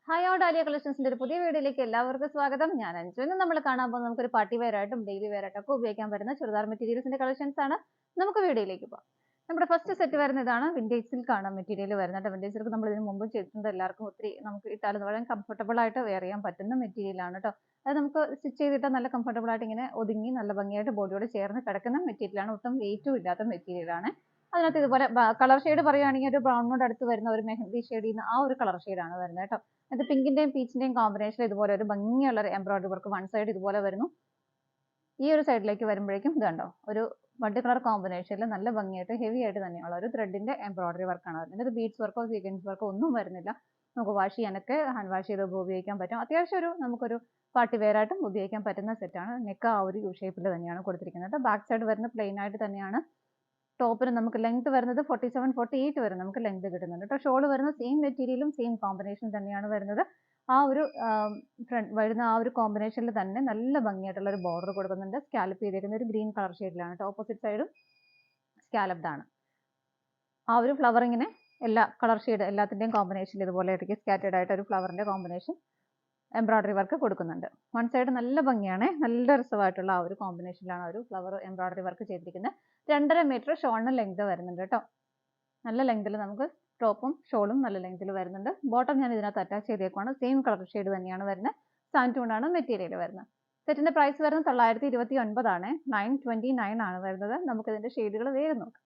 Hi all dahlia കളക്ഷൻസിന്റെ ഒരു പുതിയ വീഡിയോയിലേക്ക് എല്ലാവർക്കും സ്വാഗതം. ഞാൻ അഞ്ജു. ഇന്ന് നമ്മൾ കാണാൻ പോകുന്നത് നമുക്കൊരു പാർട്ടി വെയർ ആയിട്ടും ഡെയിലി വെയർ ആയിട്ടും ഒക്കെ ഉപയോഗിക്കാൻ പറ്റുന്ന ചുരിദാർ മെറ്റീരിയൽസിന്റെ കളക്ഷൻസ് ആണ്. നമുക്ക് വീഡിയോയിലേക്ക് പോകാം. നമ്മുടെ ഫസ്റ്റ് സെറ്റ് വരുന്ന ഇതാണ്. വിന്റേജ് സിൽക്ക് ആണ് മെറ്റീരിയൽ വരുന്നത്. വിന്റേജ് സിൽക്ക് നമ്മൾ ഇതിന് മുമ്പ് ചെയ്തിട്ടുണ്ട്. എല്ലാവർക്കും ഒത്തിരി നമുക്ക് ഇട്ടാലും വളരെ കംഫർട്ടബിൾ ആയിട്ട് വെയർ ചെയ്യാൻ പറ്റുന്ന മെറ്റീരിയൽ ആണ് കേട്ടോ. അത് നമുക്ക് സ്റ്റിച്ച് ചെയ്തിട്ട് നല്ല കംഫർട്ടബിൾ ആയിട്ട് ഇങ്ങനെ ഒതുങ്ങി നല്ല ഭംഗിയായിട്ട് ബോഡിയോട് ചേർന്ന് കിടക്കുന്ന മെറ്റീരിയൽ ആണ്. ഒട്ടും വെയിറ്റും ഇല്ലാത്ത മെറ്റീരിയൽ ആണ്. അതിനകത്ത് ഇതുപോലെ കളർ ഷെയ്ഡ് പറയുകയാണെങ്കിൽ ഒരു ബ്രൗണിനോട് അടുത്ത് വരുന്ന ഒരു മെഹന്തി ഷെയ്ഡിൽ ആ ഒരു കളർ ഷെയ്ഡാണ് വരുന്നത് കേട്ടോ. അത് പിങ്കിന്റെയും പീച്ചിന്റെയും കോമ്പിനേഷൻ ഇതുപോലെ ഒരു ഭംഗിയുള്ള ഒരു എംബ്രോയിഡറി വർക്ക് വൺ സൈഡ് ഇതുപോലെ വരുന്നു. ഈ ഒരു സൈഡിലേക്ക് വരുമ്പോഴേക്കും ഇത് കണ്ടോ ഒരു മൾട്ടി കളർ കോമ്പിനേഷനിൽ നല്ല ഭംഗിയായിട്ട് ഹെവി ആയിട്ട് തന്നെയുള്ള ഒരു ത്രെഡിന്റെ എംബ്രോയിഡറി വർക്കാണ് വരുന്നത്. ഇത് ബീഡ്സ് വർക്കോ സീക്വൻസ് വർക്കോ ഒന്നും വരുന്നില്ല. നമുക്ക് വാഷ് ചെയ്യാനൊക്കെ ഹാൻഡ് വാഷ് ചെയ്ത് ഉപയോഗിക്കാൻ പറ്റും. അത്യാവശ്യം നമുക്കൊരു പാർട്ടി വെയർ ആയിട്ടും ഉപയോഗിക്കാൻ പറ്റുന്ന സെറ്റാണ്. നെക്ക് ആ ഒരു യു ഷേപ്പിൽ തന്നെയാണ് കൊടുത്തിരിക്കുന്നത്. ബാക്ക് സൈഡ് വരുന്ന പ്ലെയിൻ ആയിട്ട് തന്നെയാണ്. ടോപ്പിന് നമുക്ക് ലെങ്ത് വരുന്നത് 47-48 വരെ നമുക്ക് ലെങ്ത് കിട്ടുന്നുണ്ട് കേട്ടോ. ഷോൾ വരുന്ന സെയിം മെറ്റീരിയലും സെയിം കോമ്പിനേഷൻ തന്നെയാണ് വരുന്നത്. ആ ഒരു ഫ്രണ്ട് വരുന്ന ആ ഒരു കോമ്പിനേഷനിൽ തന്നെ നല്ല ഭംഗിയായിട്ടുള്ള ഒരു ബോർഡർ കൊടുക്കുന്നുണ്ട്. സ്കാലപ്പ് ചെയ്തേക്കുന്ന ഒരു ഗ്രീൻ കളർ ഷെയ്ഡിലാണ് കേട്ടോ. ഓപ്പോസിറ്റ് സൈഡും സ്കാലപ്ഡ് ആണ്. ആ ഒരു ഫ്ലവറിങ്ങിനെ എല്ലാ കളർ ഷെയ്ഡ് എല്ലാത്തിന്റെയും കോമ്പിനേഷൻ ഇതുപോലെ ഇടയ്ക്ക് സ്കാറ്റേഡ് ആയിട്ട് ഒരു ഫ്ലവറിന്റെ കോമ്പിനേഷൻ എംബ്രോയിഡറി വർക്ക് കൊടുക്കുന്നുണ്ട്. വൺ സൈഡ് നല്ല ഭംഗിയാണ്. നല്ല രസമായിട്ടുള്ള ആ ഒരു കോമ്പിനേഷനിലാണ് ഒരു ഫ്ലവർ എംബ്രോയിഡറി വർക്ക് ചെയ്തിരിക്കുന്നത്. 2.5 മീറ്റർ ഷോളിന് ലെങ്ത് വരുന്നുണ്ട് കേട്ടോ. നല്ല ലെങ്തിൽ നമുക്ക് ടോപ്പും ഷോളും നല്ല ലെങ്തിൽ വരുന്നുണ്ട്. ബോട്ടം ഞാൻ ഇതിനകത്ത് അറ്റാച്ച് ചെയ്തേക്കുവാണ്. സെയിം കളർ ഷെയ്ഡ് തന്നെയാണ് വരുന്നത്. സാൻറ്റൂണാണ് മെറ്റീരിയൽ വരുന്നത്. സെറ്റിന്റെ പ്രൈസ് വരുന്നത് 929 ആണ്. 929 ആണ് വരുന്നത്. നമുക്ക് ഇതിന്റെ ഷെയ്ഡുകൾ വേഗം നോക്കാം.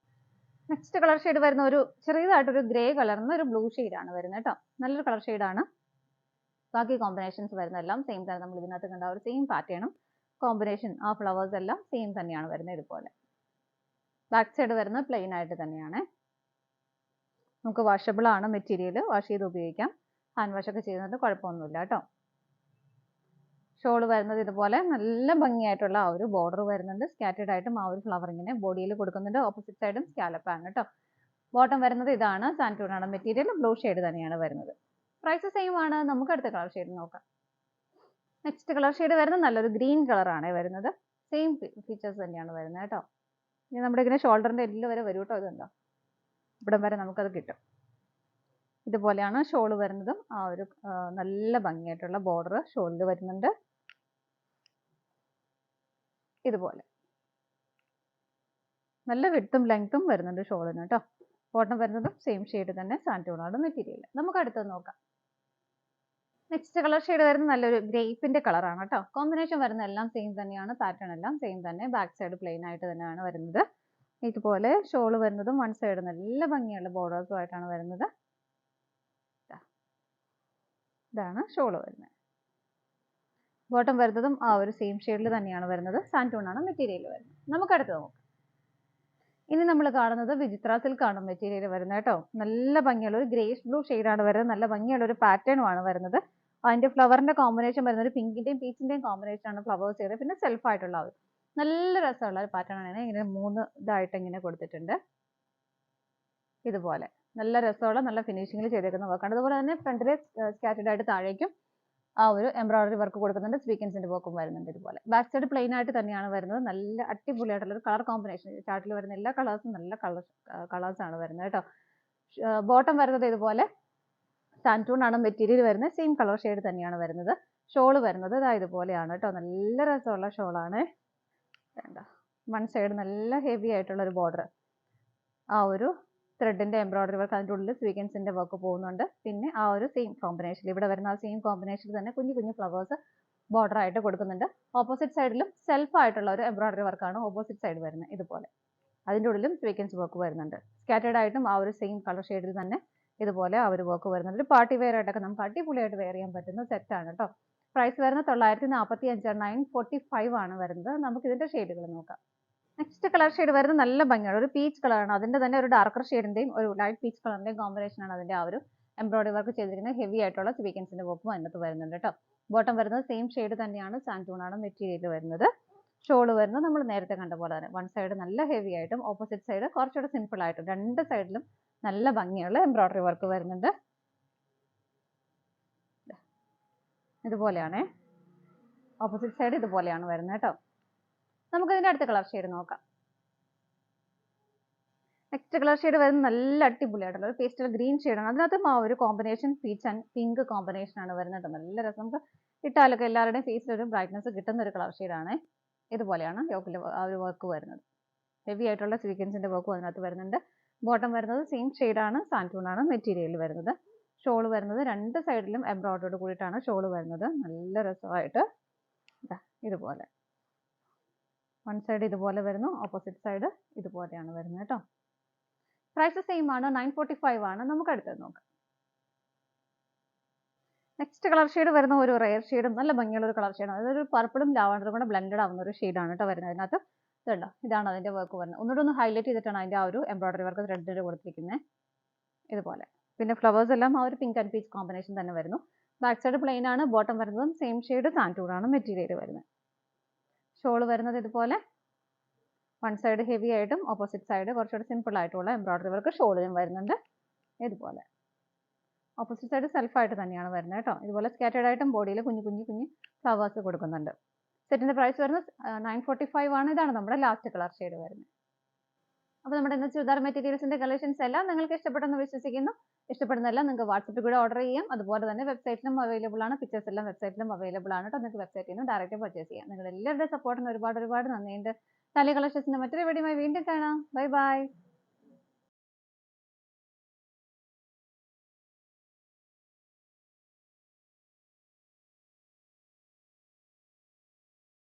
നെക്സ്റ്റ് കളർ ഷെയ്ഡ് വരുന്ന ഒരു ചെറിയതായിട്ടൊരു ഗ്രേ കളറിന് ഒരു ബ്ലൂ ഷെയ്ഡാണ് വരുന്നത് കേട്ടോ. നല്ലൊരു കളർ ഷെയ്ഡാണ്. ബാക്കി കോമ്പിനേഷൻസ് വരുന്നതെല്ലാം സെയിം തന്നെ. നമ്മൾ ഇതിനകത്ത് കണ്ട ഒരു സെയിം പാറ്റേണും കോമ്പിനേഷൻ ആ ഫ്ലവേഴ്സ് എല്ലാം സെയിം തന്നെയാണ് വരുന്നത്. ഇതുപോലെ ബാക്ക് സൈഡ് വരുന്നത് പ്ലെയിൻ ആയിട്ട് തന്നെയാണ്. നമുക്ക് വാഷബിൾ ആണ് മെറ്റീരിയൽ. വാഷ് ചെയ്ത് ഉപയോഗിക്കാം. ഹാൻഡ് വാഷ് ഒക്കെ ചെയ്യുന്നത് കുഴപ്പമൊന്നുമില്ല കേട്ടോ. ഷോൾ വരുന്നത് ഇതുപോലെ നല്ല ഭംഗിയായിട്ടുള്ള ആ ഒരു ബോർഡർ വരുന്നുണ്ട്. സ്കാറ്റേഡ് ആയിട്ടും ആ ഒരു ഫ്ലവർ ഇങ്ങനെ ബോഡിയിൽ കൊടുക്കുന്നുണ്ട്. ഓപ്പോസിറ്റ് സൈഡും സ്കാലപ്പ് ആണ് കേട്ടോ. ബോട്ടം വരുന്നത് ഇതാണ്. സാൻറ്റൂണാണ് മെറ്റീരിയൽ. ബ്ലൂ ഷെയ്ഡ് തന്നെയാണ് വരുന്നത്. പ്രൈസ് സെയിം ആണ്. നമുക്ക് അടുത്ത കളർ ഷെയ്ഡ് നോക്കാം. നെക്സ്റ്റ് കളർ ഷെയ്ഡ് വരുന്നത് നല്ലൊരു ഗ്രീൻ കളറാണ് വരുന്നത്. സെയിം ഫീച്ചേഴ്സ് തന്നെയാണ് വരുന്നത് കേട്ടോ. ഇനി നമ്മുടെ ഇങ്ങനെ ഷോൾഡറിന്റെ എല്ല് വരെ വരും കേട്ടോ. ഇതുണ്ടോ, ഇവിടം വരെ നമുക്കത് കിട്ടും. ഇതുപോലെയാണ് ഷോൾ വരുന്നതും. ആ ഒരു നല്ല ഭംഗിയായിട്ടുള്ള ബോർഡർ ഷോളിൽ വരുന്നുണ്ട്. ഇതുപോലെ നല്ല വിഡ്ത്തും ലെങ്ത്തും വരുന്നുണ്ട് ഷോളിന് കേട്ടോ. ബോട്ടം വരുന്നതും സെയിം ഷെയ്ഡ് തന്നെ. സാൻറ്റൂണാണ് മെറ്റീരിയൽ. നമുക്ക് അടുത്തത് നോക്കാം. നെക്സ്റ്റ് കളർ ഷെയ്ഡ് വരുന്നത് നല്ലൊരു ഗ്രേപ്പിന്റെ കളറാണ് കേട്ടോ. കോമ്പിനേഷൻ വരുന്ന എല്ലാം സെയിം തന്നെയാണ്. പാറ്റേൺ എല്ലാം സെയിം തന്നെ. ബാക്ക് സൈഡ് പ്ലെയിൻ ആയിട്ട് തന്നെയാണ് വരുന്നത്. ഇതുപോലെ ഷോൾ വരുന്നതും വൺ സൈഡ് നല്ല ഭംഗിയുള്ള ബോർഡേഴ്സും ആയിട്ടാണ് വരുന്നത്. ഇതാണ് ഷോൾ വരുന്നത്. ബോട്ടം വരുന്നതും ആ ഒരു സെയിം ഷെയ്ഡിൽ തന്നെയാണ് വരുന്നത്. സാൻറ്റൂണാണ് മെറ്റീരിയൽ വരുന്നത്. നമുക്ക് അടുത്ത് നോക്കാം. ഇനി നമ്മൾ കാണുന്നത് വിചിത്ര സിൽക്ക് ആണ് മെറ്റീരിയൽ വരുന്നത് കേട്ടോ. നല്ല ഭംഗിയുള്ള ഒരു ഗ്രേഷ് ബ്ലൂ ഷെയ്ഡാണ് വരുന്നത്. നല്ല ഭംഗിയുള്ള ഒരു പാറ്റേണും ആണ് വരുന്നത്. അതിന്റെ ഫ്ലവറിന്റെ കോമ്പിനേഷൻ വരുന്നത് ഒരു പിങ്കിന്റെയും പീച്ചിന്റെയും കോമ്പിനേഷൻ ആണ് ഫ്ലവേഴ്സ് ചെയ്തത്. പിന്നെ സെൽഫ് ആയിട്ടുള്ള ഒരു നല്ല രസമുള്ള ഒരു പാറ്റേൺ ആണ്. ഇങ്ങനെ 3 ഇതായിട്ട് ഇങ്ങനെ കൊടുത്തിട്ടുണ്ട്. ഇതുപോലെ നല്ല രസമുള്ള നല്ല ഫിനിഷിംഗിൽ ചെയ്തേക്കുന്ന വർക്കാണ്. അതുപോലെ തന്നെ ഫ്രണ്ടിലെ സ്കാറ്റേഡ് ആയിട്ട് താഴേക്കും ആ ഒരു എംബ്രോയിഡറി വർക്ക് കൊടുക്കുന്നുണ്ട്. സ്വീക്വൻസിന്റെ വർക്കും വരുന്നുണ്ട്. ഇതുപോലെ ബാക്ക് സൈഡ് പ്ലെയിൻ ആയിട്ട് തന്നെയാണ് വരുന്നത്. നല്ല അടിപൊളിയായിട്ടുള്ള ഒരു കളർ കോമ്പിനേഷൻ. ചാർട്ടിൽ വരുന്ന എല്ലാ കളേഴ്സും നല്ല കളേഴ്സ് ആണ് വരുന്നത് കേട്ടോ. ബോട്ടം വരുന്നത് ഇതുപോലെ സാൻറ്റൂൺ ആണ് മെറ്റീരിയൽ വരുന്നത്. സെയിം കളർ ഷെയ്ഡ് തന്നെയാണ് വരുന്നത്. ഷോള് വരുന്നത് ഇതുപോലെയാണ് കേട്ടോ. നല്ല രസമുള്ള ഷോളാണ്. വൺ സൈഡ് നല്ല ഹെവി ആയിട്ടുള്ള ഒരു ബോർഡർ. ആ ഒരു ത്രെഡിന്റെ എംബ്രോയിഡറി വർക്ക് അതിൻ്റെ ഉള്ളിൽ സ്വീക്വൻസിന്റെ വർക്ക് പോകുന്നുണ്ട്. പിന്നെ ആ ഒരു സെയിം കോമ്പിനേഷൻ ഇവിടെ വരുന്ന ആ സെയിം കോമ്പിനേഷനിൽ തന്നെ കുഞ്ഞു കുഞ്ഞു ഫ്ലവേഴ്സ് ബോർഡർ ആയിട്ട് കൊടുക്കുന്നുണ്ട്. ഓപ്പോസിറ്റ് സൈഡിലും സെൽഫ് ആയിട്ടുള്ള ഒരു എംബ്രോയിഡറി വർക്കാണ് ഓപ്പോസിറ്റ് സൈഡ് വരുന്നത്. ഇതുപോലെ അതിൻ്റെ ഉള്ളിലും സ്വീക്വൻസ് വർക്ക് വരുന്നുണ്ട്. സ്കാറ്റേഡ് ആയിട്ടും ആ ഒരു സെയിം കളർ ഷെയ്ഡിൽ തന്നെ ഇതുപോലെ ആ ഒരു വർക്ക് വരുന്നുണ്ട്. ഒരു പാർട്ടി വെയർ ആയിട്ടൊക്കെ നമുക്ക് അടിപൊളിയായിട്ട് വെയർ ചെയ്യാൻ പറ്റുന്ന സെറ്റാണ് കേട്ടോ. പ്രൈസ് വരുന്നത് 945. 945 ആണ് വരുന്നത്. നമുക്ക് ഇതിന്റെ ഷെയ്ഡുകൾ നോക്കാം. നെക്സ്റ്റ് കളർ ഷെയ്ഡ് വരുന്നത് നല്ല ഭംഗിയാണ്. ഒരു പീച്ച് കളറാണ്. അതിന്റെ തന്നെ ഒരു ഡാർക്കർ ഷെയ്ഡിന്റെയും ഒരു ലൈറ്റ് പീച്ച് കളറിന്റെയും കോമ്പിനേഷൻ ആണ് അതിന്റെ ആ ഒരു എംബ്രോയിഡറി വർക്ക് ചെയ്തിരിക്കുന്നത്. ഹെവി ആയിട്ടുള്ള സ്വീക്വൻസിന്റെ വർക്കും അതിനകത്ത് വരുന്നുണ്ട് കേട്ടോ. ബോട്ടം വരുന്നത് സെയിം ഷെയ്ഡ് തന്നെയാണ്. സാൻറ്റൂണാണ് മെറ്റീരിയൽ വരുന്നത്. ഷോള് വരുന്നത് നമ്മൾ നേരത്തെ കണ്ട പോലെ തന്നെ വൺ സൈഡ് നല്ല ഹെവി ആയിട്ടും ഓപ്പോസിറ്റ് സൈഡ് കുറച്ചുകൂടെ സിമ്പിൾ ആയിട്ടും രണ്ട് സൈഡിലും നല്ല ഭംഗിയുള്ള എംബ്രോയിഡറി വർക്ക് വരുന്നുണ്ട്. ഇതുപോലെയാണ് ഓപ്പോസിറ്റ് സൈഡ് ഇതുപോലെയാണ് വരുന്നത് കേട്ടോ. നമുക്ക് ഇതിന്റെ അടുത്ത കളർ ഷെയ്ഡ് നോക്കാം. നെക്സ്റ്റ് കളർ ഷെയ്ഡ് വരുന്നത് നല്ല അടിപൊളിയായിട്ടുള്ള ഒരു പേസ്റ്റൽ ഗ്രീൻ ഷെയ്ഡാണ്. അതിനകത്തും ആ ഒരു combination peach and pink combination ആണ് വരുന്നത്. നല്ല രസം, നമുക്ക് ഇട്ടാലൊക്കെ എല്ലാവരുടെയും ഫേസിൽ ഒരു ബ്രൈറ്റ്നസ് കിട്ടുന്ന ഒരു കളർ ഷെയ്ഡാണ്. ഇതുപോലെയാണ് യോക്കിൽ ആ ഒരു വർക്ക് വരുന്നത്. ഹെവി ആയിട്ടുള്ള സീക്വൻസിന്റെ വർക്കും അതിനകത്ത് വരുന്നുണ്ട്. ബോട്ടം വരുന്നത് സെയിം ഷെയ്ഡാണ്, സാൻറ്റൂൺ ആണ് മെറ്റീരിയൽ വരുന്നത്. ഷോൾ വരുന്നത് രണ്ട് സൈഡിലും എംബ്രോയിഡറിയോട് കൂടിയിട്ടാണ് ഷോൾ വരുന്നത്. നല്ല രസമായിട്ട് ഇതുപോലെ വൺ സൈഡ് ഇതുപോലെ വരുന്നു, ഓപ്പോസിറ്റ് സൈഡ് ഇതുപോലെയാണ് വരുന്നത് കേട്ടോ. പ്രൈസ് സെയിം ആണ്, 945 ആണ്. നമുക്ക് അടുത്തത് നോക്കാം. നെക്സ്റ്റ് കളർ ഷെയ്ഡ് വരുന്ന ഒരു റെയർ ഷെയ്ഡും നല്ല ഭംഗിയുള്ള ഒരു കളർ ഷെയ്ഡാണ്. അതൊരു പർപ്പിളും ലാവണ്ടറും കൂടെ ബ്ലെൻഡഡ് ആവുന്ന ഒരു ഷെയ്ഡാണ് കേട്ടോ വരുന്നത്. അതിനകത്ത് ഇതുണ്ടോ, ഇതാണ് അതിന്റെ വർക്ക് വരുന്നത്. ഒന്നുകൂടെ ഒന്ന് ഹൈലൈറ്റ് ചെയ്തിട്ടാണ് അതിന്റെ ആ ഒരു എംബ്രോയിഡറി വർക്ക് ത്രെഡിൽ കൊടുത്തിരിക്കുന്നത് ഇതുപോലെ. പിന്നെ ഫ്ലവേഴ്സ് എല്ലാം ആ ഒരു പിങ്ക് ആൻഡ് പീച്ച് കോമ്പിനേഷൻ തന്നെ വരുന്നു. ബാക്ക് സൈഡ് പ്ലെയിൻ ആണ്, ബോട്ടം വരുന്നതും സെയിം ഷെയ്ഡ് സാൻറ്റൂൺ ആണ് മെറ്റീരിയൽ വരുന്നത്. ഷോൾ വരുന്നത് ഇതുപോലെ വൺ സൈഡ് ഹെവി ആയിട്ടും ഓപ്പോസിറ്റ് സൈഡ് കുറച്ചുകൂടി സിമ്പിൾ ആയിട്ടുള്ള എംബ്രോയിഡറി വർക്ക് ഷോളിലും വരുന്നുണ്ട്. ഇതുപോലെ ഓപ്പോസിറ്റ് സൈഡ് സെൽഫായിട്ട് തന്നെയാണ് വരുന്നത് കേട്ടോ. ഇതുപോലെ സ്കാറ്റേഡ് ആയിട്ടും ബോഡിയിൽ കുഞ്ഞു കുഞ്ഞു കുഞ്ഞു ഫ്ലവേഴ്സ് കൊടുക്കുന്നുണ്ട്. സെറ്റിന്റെ പ്രൈസ് വരുന്നത് 945 ആണ്. ഇതാണ് നമ്മുടെ ലാസ്റ്റ് കളർ ഷെയ്ഡ് വരുന്നത്. അപ്പോൾ നമ്മുടെ ഇന്ന് ചുരിദാർ മെറ്റീരിയൽസിന്റെ കളക്ഷൻസ് എല്ലാം നിങ്ങൾക്ക് ഇഷ്ടപ്പെട്ടെന്ന് വിശ്വസിക്കുന്നു. ഇഷ്ടപ്പെടുന്നതെല്ലാം നിങ്ങൾക്ക് വാട്സപ്പിൽ കൂടെ ഓർഡർ ചെയ്യാം. അതുപോലെ തന്നെ വെബ്സൈറ്റിലും അവൈലബിൾ ആണ്. പിക്ചേഴ്സ് എല്ലാം വെബ്സൈറ്റിലും അവൈലബിൾ ആണ് കേട്ടോ. നിങ്ങൾക്ക് വെബ്സൈറ്റിൽ നിന്ന് ഡയറക്റ്റ് പർച്ചേസ് ചെയ്യാം. നിങ്ങളുടെ എല്ലാവരുടെ സപ്പോർട്ടിന് ഒരുപാട് നന്ദിയുണ്ട്. താലി കളക്ഷൻസിന്റെ മറ്റൊരു വീഡിയോയുമായി വീണ്ടും കാണാം. Bye bye.